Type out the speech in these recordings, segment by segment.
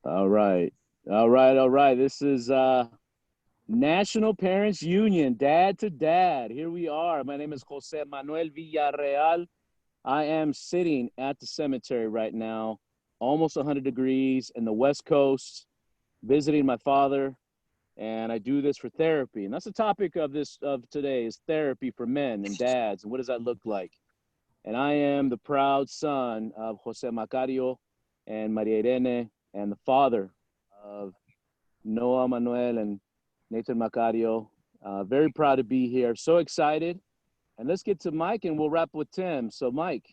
All right. All right. All right. This is National Parents Union, Dad to Dad. Here we are. My name is Jose Manuel Villarreal. I am sitting at the cemetery right now, almost 100 degrees in the West Coast, visiting my father, and I do this for therapy. And that's the topic of today is therapy for men and dads, and what does that look like? And I am the proud son of Jose Macario and Maria Irene, and the father of Noah Manuel and Nathan Macario. Very proud to be here. So excited. And let's get to Mike and we'll wrap with Tim. So, Mike.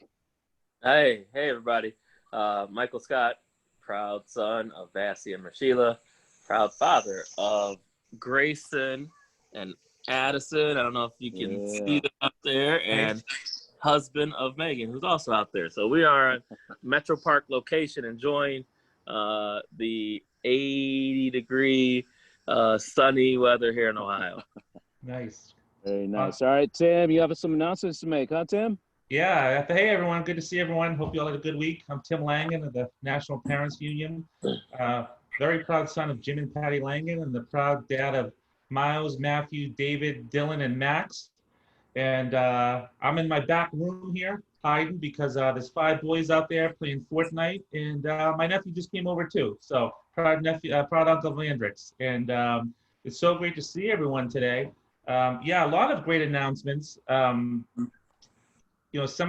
Hey, everybody. Michael Scott, proud son of Vassie and Rashila, proud father of Grayson and Addison. I don't know if you can see them up there, and husband of Megan, who's also out there. So we are at Metro Park location enjoying the 80-degree sunny weather here in Ohio. Nice. Very nice. All right, Tim, you have some announcements to make, huh, Tim? Yeah. Hey, everyone. Good to see everyone. Hope you all had a good week. I'm Tim Langen of the National Parents Union. Very proud son of Jim and Patty Langen and the proud dad of Miles, Matthew, David, Dylan, and Max. And I'm in my back room here hiding because there's 5 boys out there playing Fortnite. And my nephew just came over too. So proud Uncle Landrix. And it's so great to see everyone today. A lot of great announcements. Some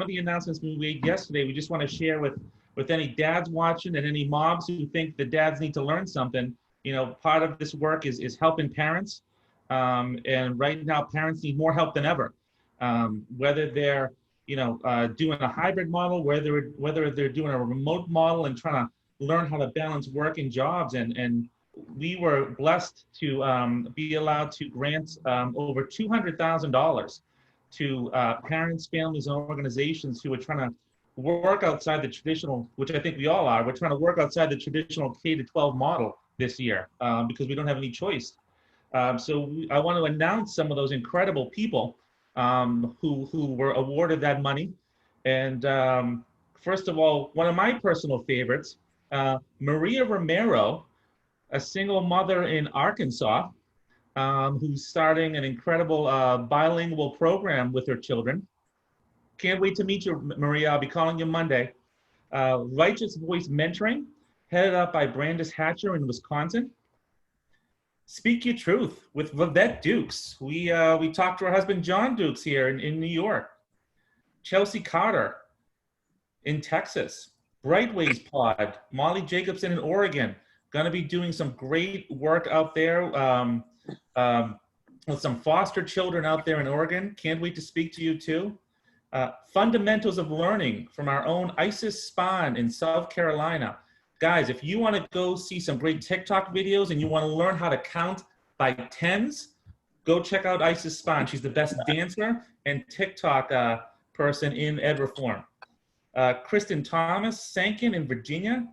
of the announcements we made yesterday, we just want to share with any dads watching and any moms who think the dads need to learn something. Part of this work is helping parents. And right now, parents need more help than ever. Whether they're, doing a hybrid model, whether they're doing a remote model and trying to learn how to balance work and jobs. And we were blessed to be allowed to grant over $200,000 to parents, families, and organizations who are trying to work outside the traditional, which I think we all are. We're trying to work outside the traditional K-12 model this year because we don't have any choice. I want to announce some of those incredible people who were awarded that money. And first of all, one of my personal favorites, Maria Romero, a single mother in Arkansas, who's starting an incredible bilingual program with her children. Can't wait to meet you, Maria. I'll be calling you Monday. Righteous Voice Mentoring, headed up by Brandis Hatcher in Wisconsin. Speak Your Truth with Vivette Dukes. We talked to her husband, John Dukes, here in New York. Chelsea Carter in Texas. Brightways Pod, Molly Jacobson in Oregon. Going to be doing some great work out there with some foster children out there in Oregon. Can't wait to speak to you too. Fundamentals of Learning from our own Isis Spahn in South Carolina. Guys, if you want to go see some great TikTok videos and you want to learn how to count by tens, go check out Isis Spahn. She's the best dancer and TikTok person in Ed Reform. Kristen Thomas Sankin in Virginia.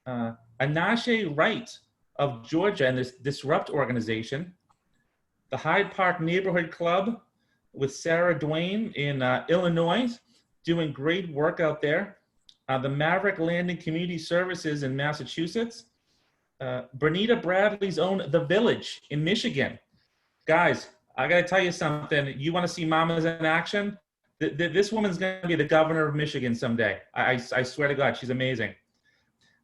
Anashe Wright of Georgia and this Disrupt organization. The Hyde Park Neighborhood Club with Sarah Duane in Illinois, doing great work out there. The Maverick Landing Community Services in Massachusetts. Bernita Bradley's own The Village in Michigan. Guys, I gotta tell you something. You wanna see mamas in action? This woman's gonna be the governor of Michigan someday. I swear to God, she's amazing.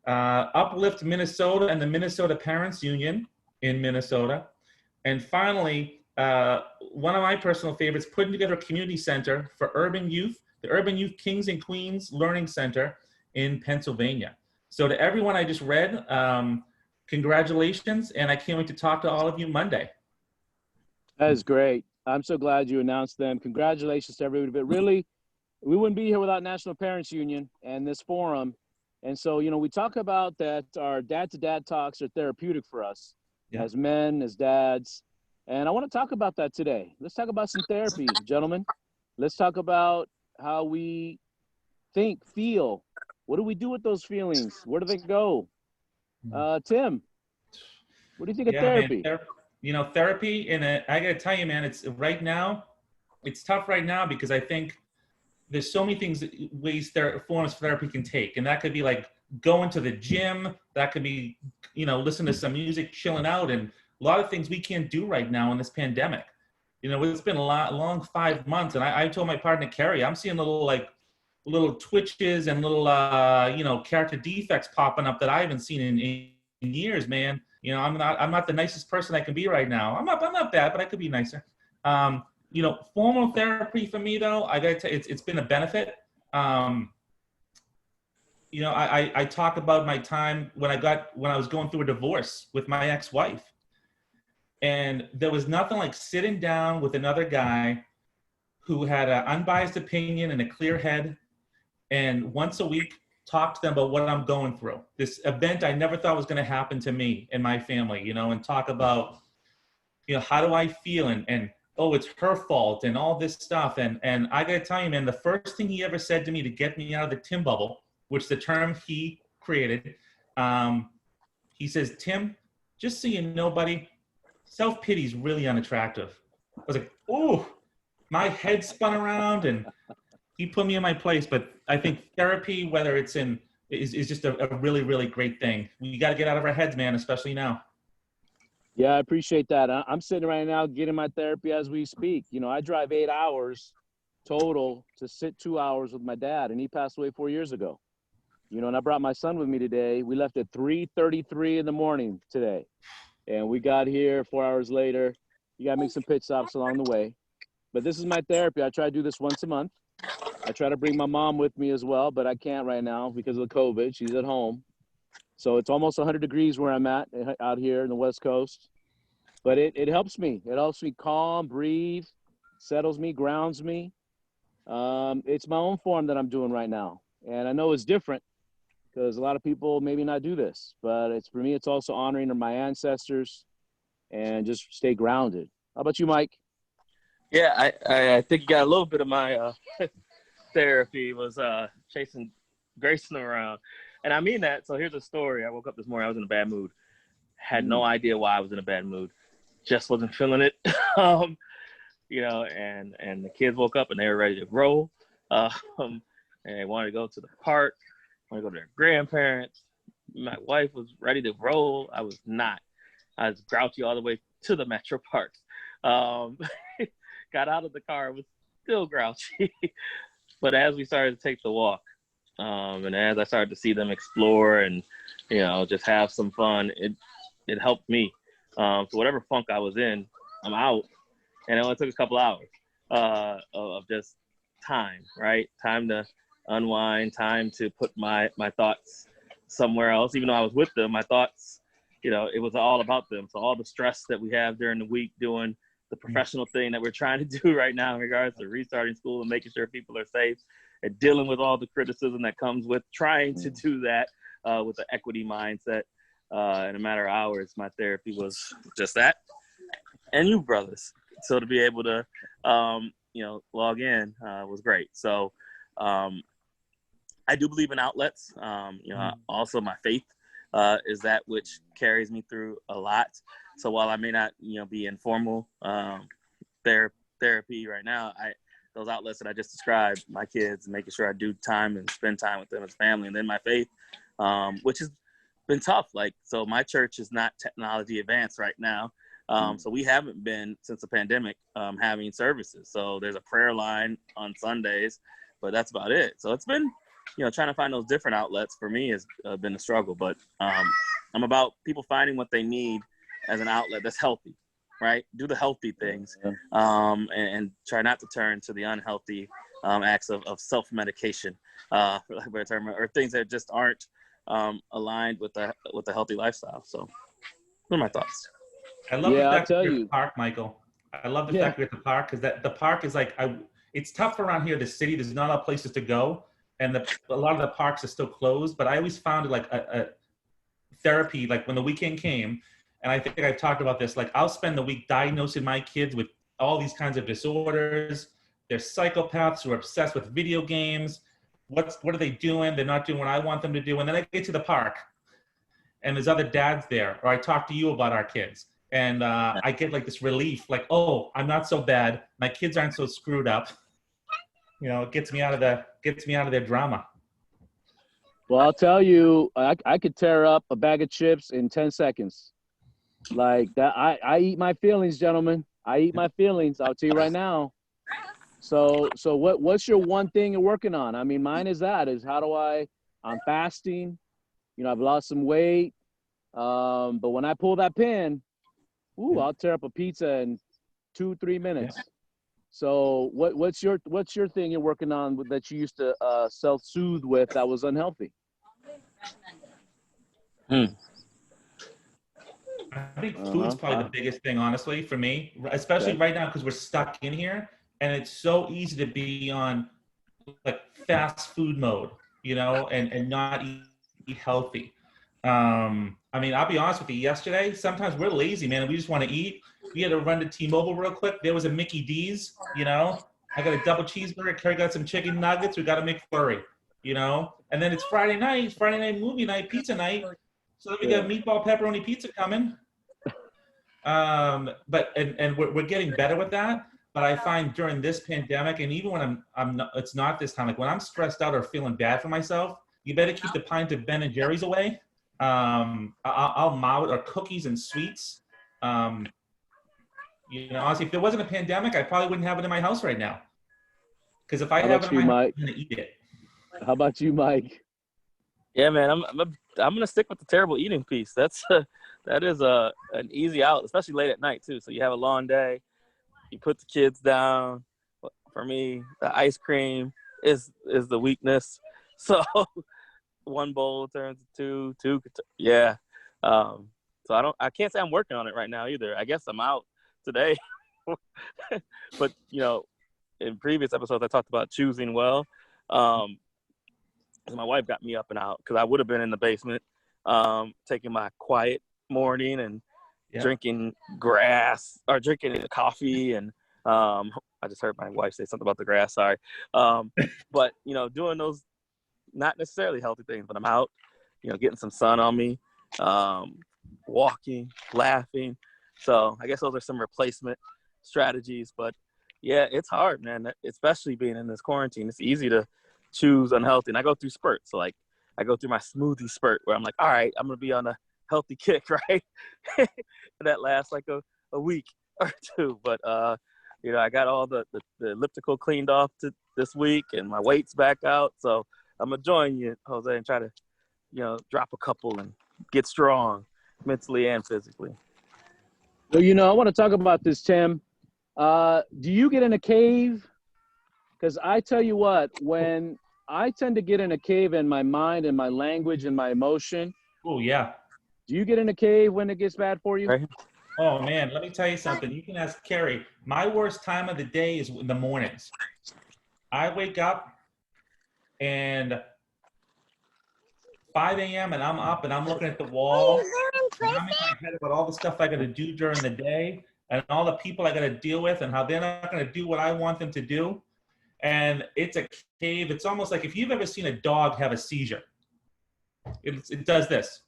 Uplift Minnesota and the Minnesota Parents Union in Minnesota. And finally, one of my personal favorites, putting together a community center for urban youth, the Urban Youth Kings and Queens Learning Center in Pennsylvania. So to everyone I just read, congratulations, and I can't wait to talk to all of you Monday. That is great. I'm so glad you announced them. Congratulations to everybody. But really, we wouldn't be here without National Parents Union and this forum. And so, we talk about that our dad-to-dad talks are therapeutic for us as men, as dads. And I want to talk about that today. Let's talk about some therapy, gentlemen. Let's talk about how we think, feel. What do we do with those feelings? Where do they go? Tim, what do you think of therapy? Man, therapy, and I got to tell you, man, it's tough right now because I think there's so many ways forms of therapy can take. And that could be like going to the gym. That could be, listening to some music, chilling out, and a lot of things we can't do right now in this pandemic. It's been a long 5 months, and I told my partner Carrie, I'm seeing little twitches and little character defects popping up that I haven't seen in years, man. I'm not the nicest person I can be right now. I'm not bad, but I could be nicer. Formal therapy for me, though, I gotta tell you, it's been a benefit. I talk about my time when I was going through a divorce with my ex-wife. And there was nothing like sitting down with another guy who had an unbiased opinion and a clear head, and once a week talk to them about what I'm going through. This event I never thought was going to happen to me and my family, and talk about, how do I feel, and oh, it's her fault and all this stuff. And I got to tell you, man, the first thing he ever said to me to get me out of the Tim bubble, which the term he created, he says, Tim, just so you know, buddy, self-pity is really unattractive. I was like, oh, my head spun around, and he put me in my place. But I think therapy, whether it's is just a really, really great thing. We got to get out of our heads, man, especially now. Yeah, I appreciate that. I'm sitting right now getting my therapy as we speak. I drive 8 hours total to sit 2 hours with my dad, and he passed away 4 years ago. And I brought my son with me today. We left at 3:33 in the morning today, and we got here 4 hours later. You got to make some pit stops along the way. But this is my therapy. I try to do this once a month. I try to bring my mom with me as well, but I can't right now because of the COVID. She's at home. So it's almost 100 degrees where I'm at out here in the West Coast. But it helps me. It helps me calm, breathe, settles me, grounds me. It's my own form that I'm doing right now. And I know it's different because a lot of people maybe not do this. But for me, it's also honoring my ancestors and just stay grounded. How about you, Mike? Yeah, I think you got a little bit of my therapy was chasing Grayson around. And I mean that. So here's a story. I woke up this morning. I was in a bad mood. Had no idea why I was in a bad mood. Just wasn't feeling it. And the kids woke up and they were ready to roll. And they wanted to go to the park. Wanted to go to their grandparents. My wife was ready to roll. I was not. I was grouchy all the way to the Metro Parks. Got out of the car, was still grouchy. But as we started to take the walk, and as I started to see them explore and, just have some fun, it helped me. So whatever funk I was in, I'm out. And it only took a couple hours of just time, right? Time to unwind, time to put my thoughts somewhere else. Even though I was with them, my thoughts, it was all about them. So all the stress that we have during the week doing the professional thing that we're trying to do right now in regards to restarting school and making sure people are safe and dealing with all the criticism that comes with trying to do that with the equity mindset. In a matter of hours, my therapy was just that. And you brothers. So to be able to, log in was great. So I do believe in outlets. Also my faith is that which carries me through a lot. So while I may not, be in formal therapy right now, those outlets that I just described, my kids, making sure I do time and spend time with them as family, and then my faith, which has been tough. So my church is not technology advanced right now. So we haven't been, since the pandemic, having services. So there's a prayer line on Sundays, but that's about it. So it's been, trying to find those different outlets for me has been a struggle. But I'm about people finding what they need as an outlet that's healthy, right? Do the healthy things, and try not to turn to the unhealthy acts of self-medication, for lack of a better term, or things that just aren't aligned with the healthy lifestyle. So what are my thoughts? I love the fact that you're at the park, Michael. I love the fact you're at the park, because the park is it's tough around here, the city. There's not a lot of places to go, and a lot of the parks are still closed. But I always found it a therapy, when the weekend came, and I think I've talked about this, I'll spend the week diagnosing my kids with all these kinds of disorders. They're psychopaths who are obsessed with video games. What are they doing? They're not doing what I want them to do. And then I get to the park, and there's other dads there, or I talk to you about our kids. And I get this relief, oh, I'm not so bad. My kids aren't so screwed up. It gets me out of their drama. Well, I'll tell you, I could tear up a bag of chips in 10 seconds. Like that, I eat my feelings, gentlemen. I eat my feelings. I'll tell you right now. So what's your one thing you're working on? I mean, mine is how do I'm fasting. You know, I've lost some weight. But when I pull that pin, I'll tear up a pizza in 2-3 minutes. So what's your thing you're working on that you used to self-soothe with that was unhealthy? I think food's probably the biggest thing, honestly, for me, especially right now because we're stuck in here, and it's so easy to be on like fast food mode, and not eat healthy. I mean, I'll be honest with you. Yesterday, sometimes we're lazy, man, and we just want to eat. We had to run to T-Mobile real quick. There was a Mickey D's, I got a double cheeseburger. Carrie got some chicken nuggets. We got a McFlurry, and then it's Friday night movie night, pizza night. So then we got meatball pepperoni pizza coming. But we're getting better with that. But I find during this pandemic, and even when I'm not, it's not this time. Like when I'm stressed out or feeling bad for myself, you better keep the pint of Ben and Jerry's away. I'll mouth or cookies and sweets. Honestly, if there wasn't a pandemic, I probably wouldn't have it in my house right now. Because if I have it in my house, I'm gonna eat it. How about you, Mike? Yeah, man, I'm gonna stick with the terrible eating piece. That is an easy out, especially late at night too. So you have a long day, you put the kids down. For me, the ice cream is the weakness. So one bowl turns to two. Yeah. So I can't say I'm working on it right now either. I guess I'm out today. But in previous episodes I talked about choosing well. My wife got me up and out because I would have been in the basement, taking my quiet morning and drinking grass or drinking coffee. And I just heard my wife say something about the grass. Sorry. But, doing those not necessarily healthy things, but I'm out, getting some sun on me, walking, laughing. So I guess those are some replacement strategies. But, yeah, it's hard, man, especially being in this quarantine. It's easy to choose unhealthy, and I go through spurts. So like I go through my smoothie spurt where I'm like, all right, I'm gonna be on a healthy kick, right? And that lasts like a week or two. But I got all the elliptical cleaned off this week, and my weight's back out. So I'm gonna join you, Jose, and try to drop a couple and get strong mentally and physically. Well, I want to talk about this, Tim. Do you get in a cave? Because I tell you what, when I tend to get in a cave in my mind and my language and my emotion. Oh, yeah. Do you get in a cave when it gets bad for you? Right. Oh, man, let me tell you something. You can ask Carrie. My worst time of the day is in the mornings. I wake up and 5 a.m. and I'm up and I'm looking at the wall. And I'm in my head about all the stuff I got to do during the day and all the people I got to deal with and how they're not going to do what I want them to do. And it's a cave. It's almost like if you've ever seen a dog have a seizure. It does this.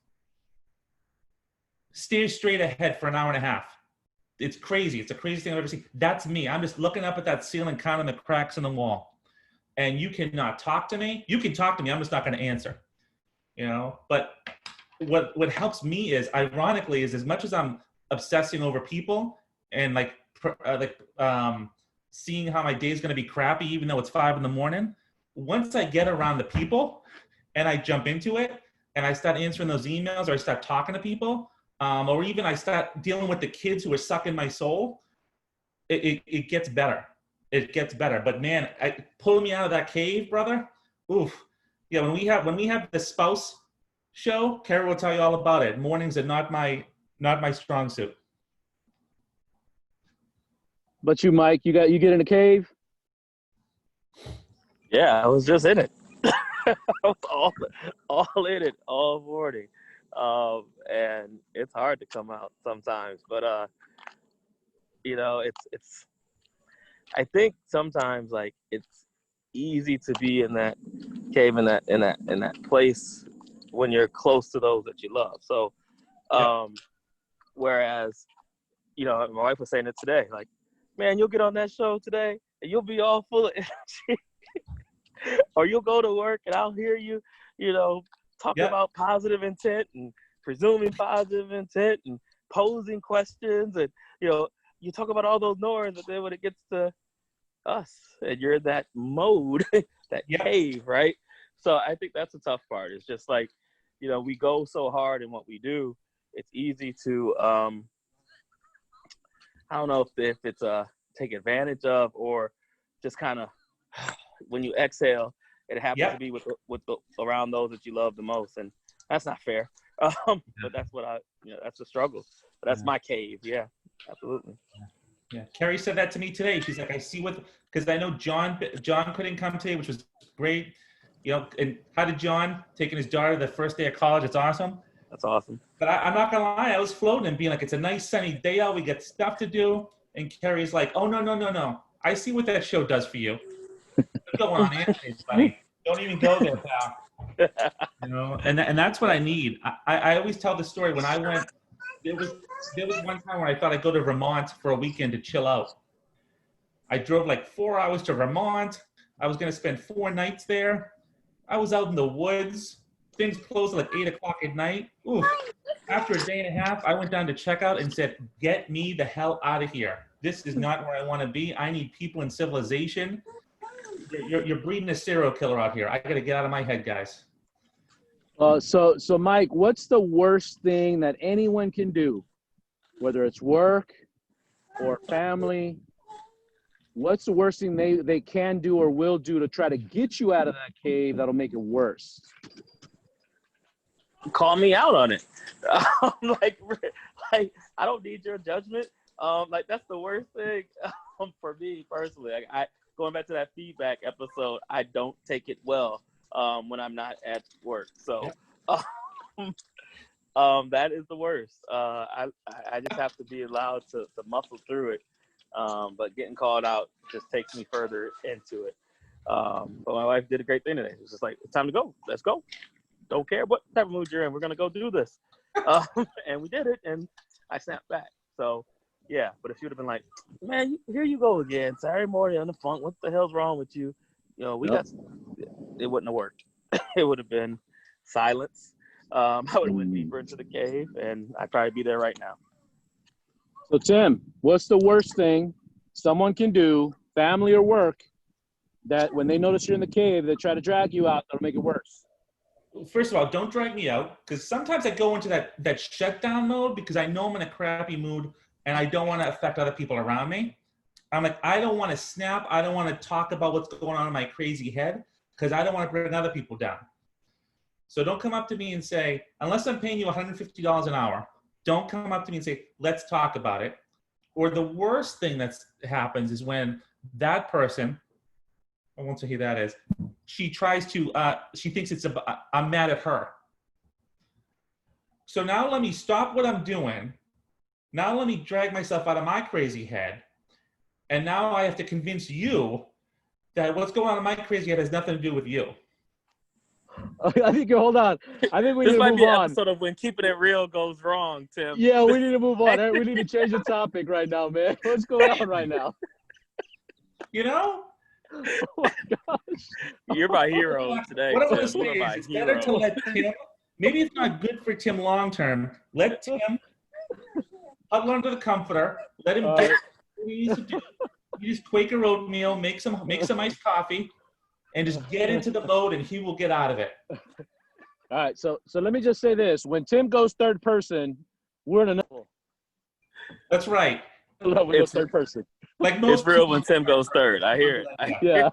Stares straight ahead for an hour and a half. It's crazy. It's the craziest thing I've ever seen. That's me. I'm just looking up at that ceiling, counting the cracks in the wall. And you cannot talk to me. You can talk to me. I'm just not going to answer. But what helps me is, ironically, is as much as I'm obsessing over people and seeing how my day is going to be crappy, even though it's 5 a.m. Once I get around the people and I jump into it and I start answering those emails or I start talking to people, or even I start dealing with the kids who are sucking my soul, it gets better. It gets better. But man, pulling me out of that cave, brother. Oof. Yeah. When we have the spouse show, Carrie will tell you all about it. Mornings are not my strong suit. But you, Mike, you get in a cave? Yeah, I was just in it. I was all in it all morning. And it's hard to come out sometimes. But it's I think sometimes like it's easy to be in that cave, in that place when you're close to those that you love. So whereas, my wife was saying it today, like, man, you'll get on that show today and you'll be all full of energy. Or you'll go to work and I'll hear you you know, talking Yep. about positive intent and presuming positive intent and posing questions, and you talk about all those norms, but then when it gets to us and you're in that mode, that Yep. cave, right? So I think that's the tough part. It's just like, we go so hard in what we do. It's easy to I don't know if it's take advantage of, or just kind of when you exhale, it happens to be with around those that you love the most, and that's not fair. But that's what that's a struggle. But that's my cave. Yeah, absolutely. Yeah, Carrie said that to me today. She's like, I see because I know John couldn't come today, which was great. And how did John taking his daughter the first day of college? It's awesome. That's awesome. But I'm not gonna lie, I was floating and being like, it's a nice sunny day out. We got stuff to do. And Carrie's like, oh no. I see what that show does for you. Go on, Anthony, buddy. Don't even go there, pal. And that's what I need. I always tell the story when I went. There was one time where I thought I'd go to Vermont for a weekend to chill out. I drove like 4 hours to Vermont. I was gonna spend 4 nights there. I was out in the woods. Things closed at like 8 o'clock at night. Ooh. After a day and a half, I went down to checkout and said, get me the hell out of here. This is not where I want to be. I need people in civilization. You're breeding a serial killer out here. I got to get out of my head, guys. So Mike, what's the worst thing that anyone can do, whether it's work or family? What's the worst thing they can do or will do to try to get you out of that cave that'll make it worse? Call me out on it. Like I don't need your judgment. Like that's the worst thing for me personally. Like going back to that feedback episode, I don't take it well when I'm not at work. So that is the worst. I just have to be allowed to muscle through it. But getting called out just takes me further into it. But my wife did a great thing today. It was just like, it's time to go. Let's go. Don't care what type of mood you're in. We're going to go do this. And we did it, and I snapped back. So, yeah. But if she would have been like, man, here you go again. Saturday morning on the funk. What the hell's wrong with you? It wouldn't have worked. It would have been silence. I would have went deeper into the cave, and I'd probably be there right now. So, Tim, what's the worst thing someone can do, family or work, that when they notice you're in the cave, they try to drag you out, that'll make it worse? First of all, don't drag me out, because sometimes I go into that shutdown mode because I know I'm in a crappy mood and I don't want to affect other people around me. I'm like, I don't want to snap. I don't want to talk about what's going on in my crazy head because I don't want to bring other people down. So don't come up to me and say, unless I'm paying you $150 an hour, don't come up to me and say, let's talk about it. Or the worst thing that happens is when that person, I won't say who that is, she tries to, she thinks I'm mad at her. So now let me stop what I'm doing. Now let me drag myself out of my crazy head. And now I have to convince you that what's going on in my crazy head has nothing to do with you. I think, hold on. I think we need to move on. This might be an episode of when keeping it real goes wrong, Tim. Yeah, we need to move on. We need to change the topic right now, man. What's going on right now? You know? Oh my gosh. You're my hero today. What I want to say is it's better to let Tim, maybe it's not good for Tim long term. Let Tim huddle under the comforter. Let him get what he needs to do. You just Quaker oatmeal, make some iced coffee, and just get into the mode, and he will get out of it. All right, so let me just say this: when Tim goes third person, we're in another. That's right. It's third person. Like most it's real when Tim goes third. I hear it. Yeah.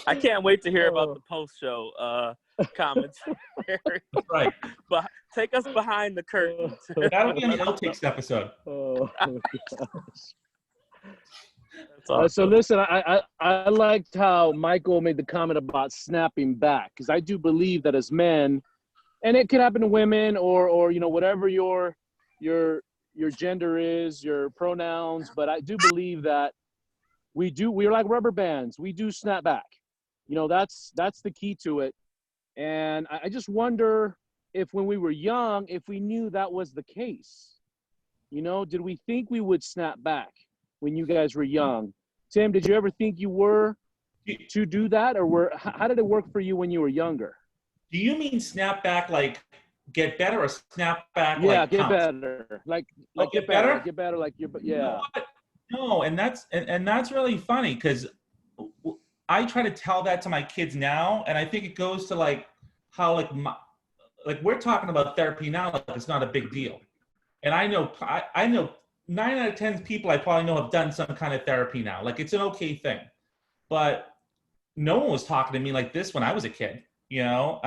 I can't wait to hear about the post-show commentary. Right. But take us behind the curtain. That'll be on the outtakes episode. Oh my gosh. Awesome. So listen, I liked how Michael made the comment about snapping back, because I do believe that as men, and it can happen to women or whatever your gender is, your pronouns, but I do believe that we're like rubber bands. We do snap back. That's the key to it. And I just wonder if when we were young, if we knew that was the case, did we think we would snap back when you guys were young? Tim, did you ever think you were to do that, or how did it work for you when you were younger? Do you mean snap back like get better, or snap back Yeah, like get pounce? better. Like Get get better. better? Like get better. Like you're. You know Yeah. what? No, and that's really funny because I try to tell that to my kids now, and I think it goes to like how like we're talking about therapy now, like it's not a big deal. And I know 9 out of 10 people I probably know have done some kind of therapy now. Like it's an okay thing, but no one was talking to me like this when I was a kid. You know,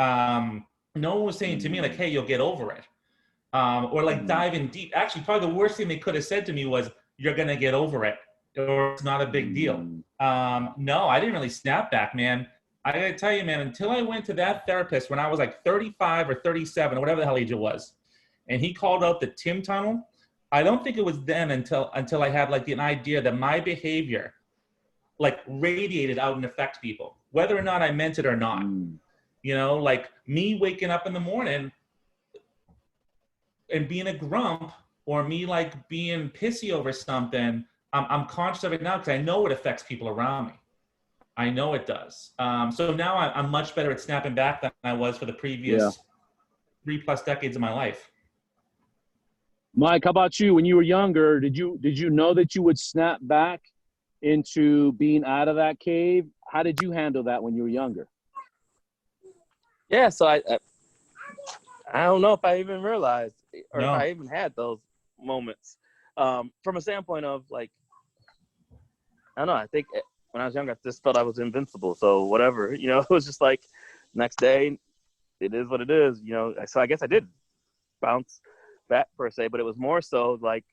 no one was saying to me like, "Hey, you'll get over it," or like diving deep. Actually, probably the worst thing they could have said to me was, "You're gonna get over it," or "It's not a big deal." No, I didn't really snap back, man. I gotta tell you, man, until I went to that therapist when I was like 35 or 37 or whatever the hell age it was, and he called out the Tim tunnel, I don't think it was then until I had like an idea that my behavior like radiated out and affect people, whether or not I meant it or not. You know, like me waking up in the morning and being a grump, or me like being pissy over something, I'm conscious of it now because I know it affects people around me. I know it does. So now I'm much better at snapping back than I was for the previous 3+ decades of my life. Mike, how about you? When you were younger, did you know that you would snap back into being out of that cave? How did you handle that when you were younger? Yeah, so I don't know if I even realized or if I even had those moments. From a standpoint of like, I don't know, I think when I was younger, I just felt I was invincible. So whatever, you know, it was just like next day, it is what it is, you know. So I guess I did bounce back per se, but it was more so like,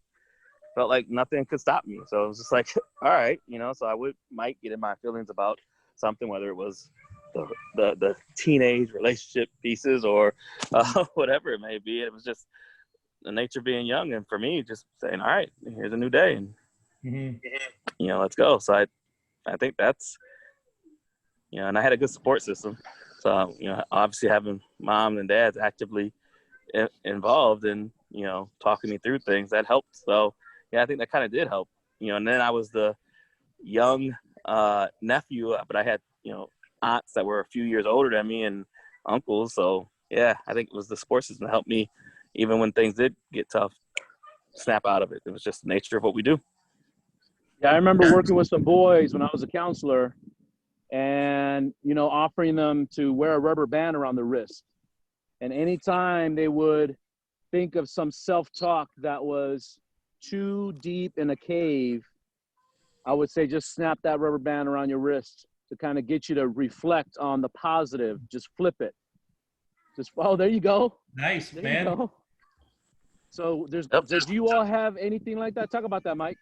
felt like nothing could stop me. So it was just like, all right, you know, so I might get in my feelings about something, whether it was the teenage relationship pieces or whatever it may be. It was just the nature of being young, and for me, just saying, all right, here's a new day, and you know, let's go. So I think that's, you know, and I had a good support system. So, you know, obviously having moms and dads actively involved in, you know, talking me through things, that helped. So yeah, I think that kind of did help, you know. And then I was the young nephew, but I had, you know, aunts that were a few years older than me and uncles. So yeah, I think it was the support system that helped me, even when things did get tough, snap out of it. It was just the nature of what we do. Yeah, I remember working with some boys when I was a counselor, and, you know, offering them to wear a rubber band around the wrist. And anytime they would think of some self-talk that was too deep in a cave, I would say just snap that rubber band around your wrist to kind of get you to reflect on the positive. Just flip it. Just, oh, there you go. Nice, There man. you go. So do you all have anything like that? Talk about that, Mike.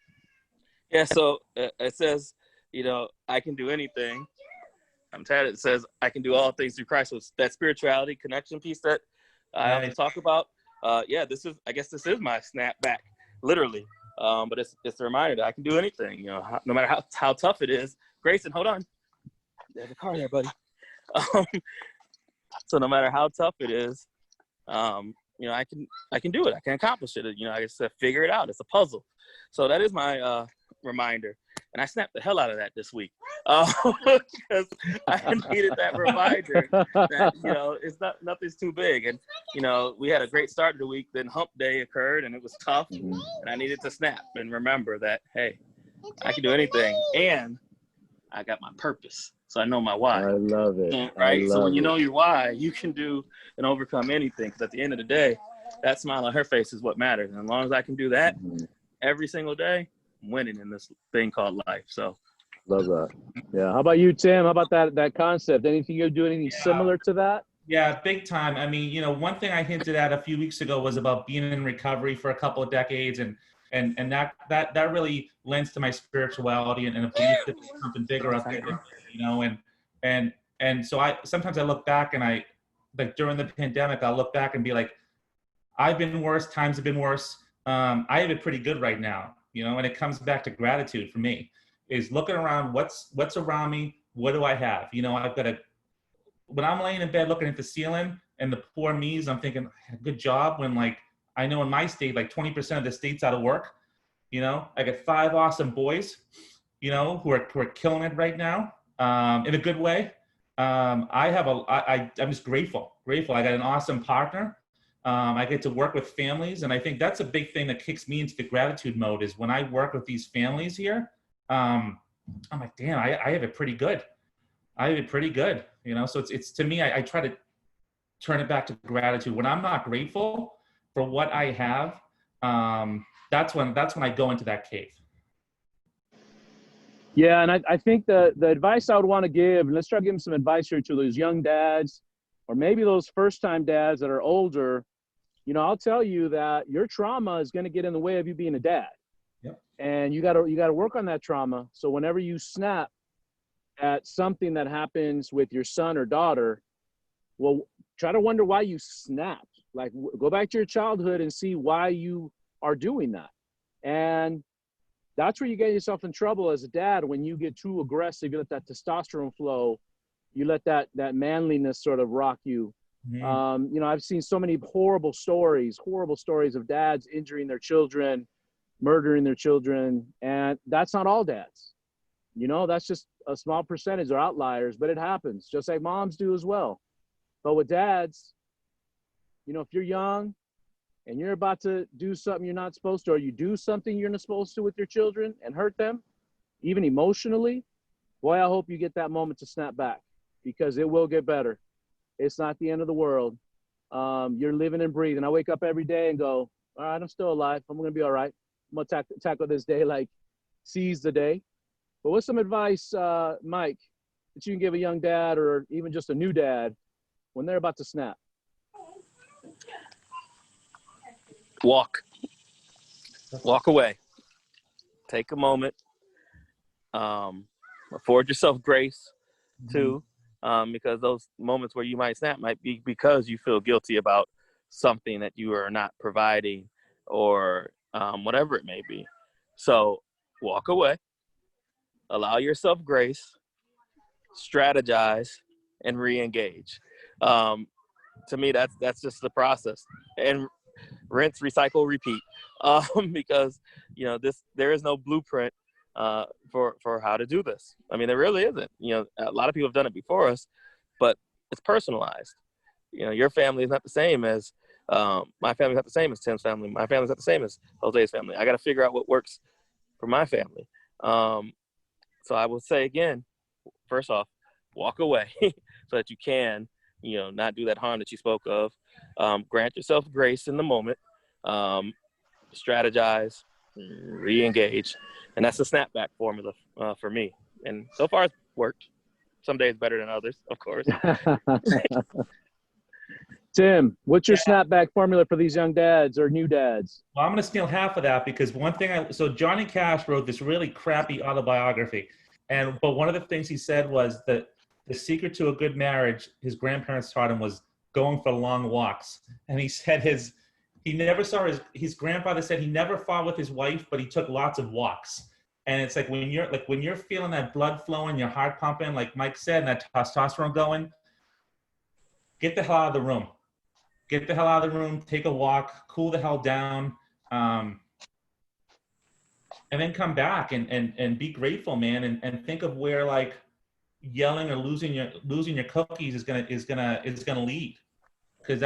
Yeah, so it says, you know, I can do anything. I'm tatted. It says I can do all things through Christ. So it's that spirituality connection piece that I often talk about. Yeah, I guess this is my snap back, literally. But it's a reminder that I can do anything, you know, no matter how tough it is. Grayson, hold on. There's a car there, buddy. So no matter how tough it is, you know, I can do it. I can accomplish it. You know, I just figure it out. It's a puzzle. So that is my reminder. And I snapped the hell out of that this week because I needed that reminder that, you know, nothing's too big. And, you know, we had a great start to the week. Then hump day occurred and it was tough. And I needed to snap and remember that, hey, I can do anything. And I got my purpose. So I know my why. I love it. Right? So when you know your why, you can do and overcome anything. Because at the end of the day, that smile on her face is what matters. And as long as I can do that every single day, I'm winning in this thing called life. So love that. Yeah. How about you, Tim? How about that concept? Anything you're doing anything similar to that? Yeah, big time. I mean, you know, one thing I hinted at a few weeks ago was about being in recovery for a couple of decades, and that really lends to my spirituality and a belief that there's something bigger up there, you know, and so sometimes I look back and I, like during the pandemic, I'll look back and be like, I've been worse, times have been worse. I have it pretty good right now, you know, and it comes back to gratitude for me, is looking around, what's around me, what do I have? You know, when I'm laying in bed looking at the ceiling and the poor me's, I'm thinking, I had a good job, when like, I know in my state, like 20% of the state's out of work. You know, I got 5 awesome boys, you know, who are killing it right now. in a good way. I'm just grateful. I got an awesome partner. I get to work with families, and I think that's a big thing that kicks me into the gratitude mode is when I work with these families here. I'm like, damn, I have it pretty good. So it's to me, I try to turn it back to gratitude. When I'm not grateful for what I have, that's when I go into that cave. Yeah, and I think the advice I would want to give, and let's try to give them some advice here to those young dads, or maybe those first-time dads that are older. I'll tell you that your trauma is going to get in the way of you being a dad. Yep. And you got to work on that trauma. So whenever you snap at something that happens with your son or daughter, well, try to wonder why you snapped. Like, go back to your childhood and see why you are doing that. And that's where you get yourself in trouble as a dad, when you get too aggressive. You let that testosterone flow. You let that manliness sort of rock you. Mm-hmm. I've seen so many horrible stories of dads injuring their children, murdering their children. And that's not all dads. That's just a small percentage. They're outliers, but it happens, just like moms do as well. But with dads, if you're young and you're about to do something you're not supposed to, or you do something you're not supposed to with your children and hurt them, even emotionally, boy, I hope you get that moment to snap back, because it will get better. It's not the end of the world. You're living and breathing. I wake up every day and go, all right, I'm still alive. I'm going to be all right. I'm going to tackle this day like seize the day. But what's some advice, Mike, that you can give a young dad, or even just a new dad, when they're about to snap? Walk away. Take a moment. Afford yourself grace too. Because those moments where you might snap might be because you feel guilty about something that you are not providing, or whatever it may be. So walk away, allow yourself grace, strategize, and re-engage. To me, that's just the process. And rinse, recycle, repeat. Because there is no blueprint for how to do this. I mean, there really isn't. A lot of people have done it before us, but it's personalized. Your family is not the same as my family is not the same as Tim's family. My family's not the same as Jose's family. I got to figure out what works for my family. So I will say again, first off, walk away so that you can, not do that harm that you spoke of. Grant yourself grace in the moment. Strategize, re-engage. And that's the snapback formula for me. And so far it's worked. Some days better than others, of course. Tim, what's your snapback formula for these young dads or new dads? Well, I'm going to steal half of that, because one thing so Johnny Cash wrote this really crappy autobiography. But one of the things he said was that the secret to a good marriage, his grandparents taught him, was going for long walks. And he said he never saw his grandfather said he never fought with his wife, but he took lots of walks. And it's like when you're feeling that blood flowing, your heart pumping, like Mike said, and that testosterone going, get the hell out of the room. Get the hell out of the room, take a walk, cool the hell down, and then come back and be grateful, man, and think of where like yelling or losing your cookies is gonna lead. Because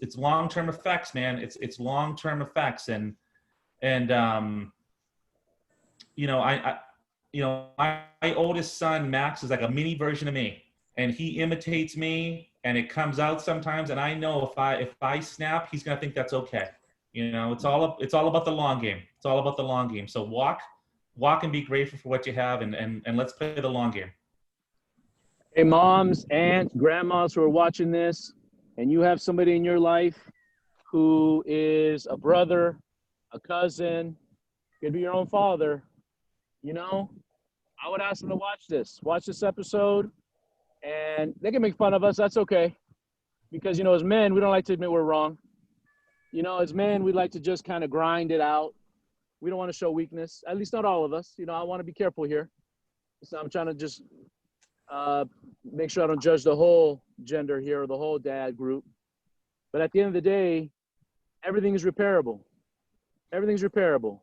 it's long-term effects, man. It's long-term effects, and my oldest son Max is like a mini version of me, and he imitates me, and it comes out sometimes. And I know if I snap, he's gonna think that's okay. It's all about the long game. It's all about the long game. So walk and be grateful for what you have, and let's play the long game. Hey, moms, aunts, grandmas who are watching this, and you have somebody in your life who is a brother, a cousin, could be your own father, I would ask them to watch this episode, and they can make fun of us. That's okay. Because, as men, we don't like to admit we're wrong. As men, we like to just kind of grind it out. We don't want to show weakness, at least not all of us. I want to be careful here. So I'm trying to just make sure I don't judge the whole gender here or the whole dad group. But at the end of the day, everything is repairable. Everything's repairable.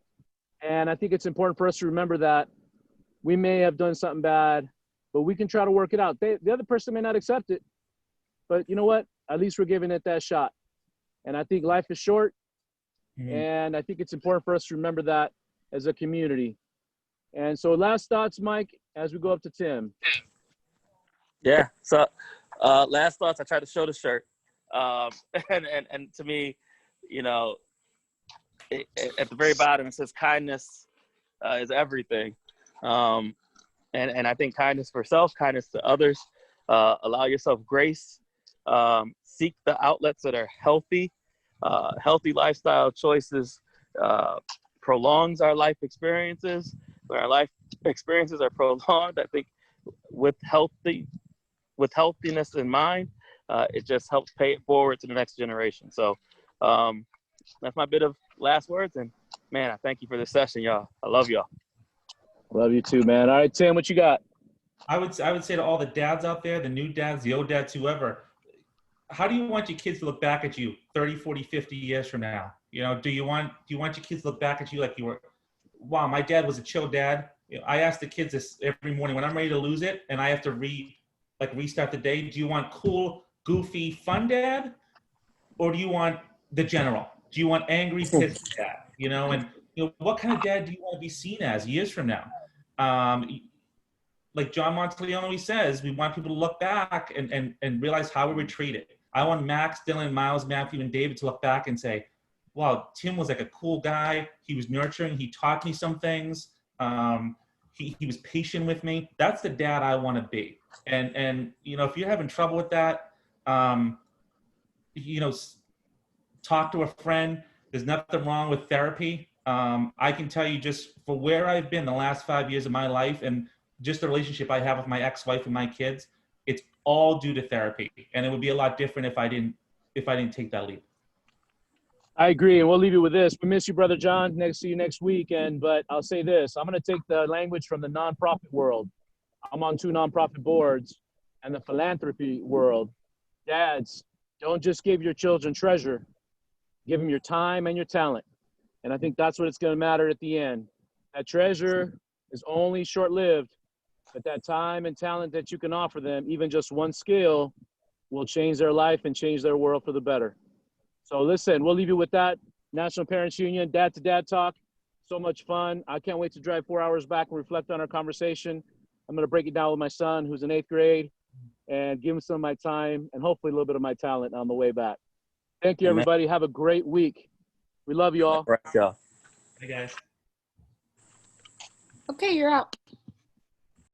And I think it's important for us to remember that we may have done something bad but we can try to work it out. The other person may not accept it, but you know what? At least we're giving it that shot. And I think life is short, and I think it's important for us to remember that as a community. And so last thoughts, Mike, as we go up to Tim. Yeah. So last thoughts, I tried to show the shirt. And to me, you know, at the very bottom, it says kindness is everything. And I think kindness for self, kindness to others, allow yourself grace, seek the outlets that are healthy. Healthy lifestyle choices prolongs our life experiences. When our life experiences are prolonged, I think with healthiness in mind, it just helps pay it forward to the next generation. So that's my bit of last words. And man, I thank you for this session, y'all. I love y'all. Love you too, man. All right, Tim, what you got? I would say to all the dads out there, the new dads, the old dads, whoever, how do you want your kids to look back at you 30, 40, 50 years from now? You know, do you want your kids to look back at you like you were, wow, my dad was a chill dad? You know, I ask the kids this every morning when I'm ready to lose it and I have to restart the day. Do you want cool, goofy, fun dad? Or do you want the general? Do you want angry, pissed dad? You know, and you know, what kind of dad do you want to be seen as years from now? Like John Monteleone always says, we want people to look back and realize how we were treated. I want Max, Dylan, Miles, Matthew, and David to look back and say, wow, Tim was like a cool guy. He was nurturing. He taught me some things. He was patient with me. That's the dad I want to be. And you know, if you're having trouble with that, you know, talk to a friend. There's nothing wrong with therapy. I can tell you just for where I've been the last 5 years of my life and just the relationship I have with my ex-wife and my kids, it's all due to therapy. And it would be a lot different if I didn't take that leap. I agree, and we'll leave you with this. We miss you, Brother John. See you next weekend. But I'll say this. I'm going to take the language from the nonprofit world. I'm on 2 nonprofit boards and the philanthropy world. Dads, don't just give your children treasure. Give them your time and your talent. And I think that's what it's going to matter at the end. That treasure is only short-lived, but that time and talent that you can offer them, even just one skill, will change their life and change their world for the better. So listen, we'll leave you with that. National Parents Union, Dad to Dad Talk. So much fun. I can't wait to drive 4 hours back and reflect on our conversation. I'm going to break it down with my son, who's in 8th grade, and give him some of my time and hopefully a little bit of my talent on the way back. Thank you, everybody. Have a great week. We love you all. Right, y'all. Hey, guys. Okay, you're out.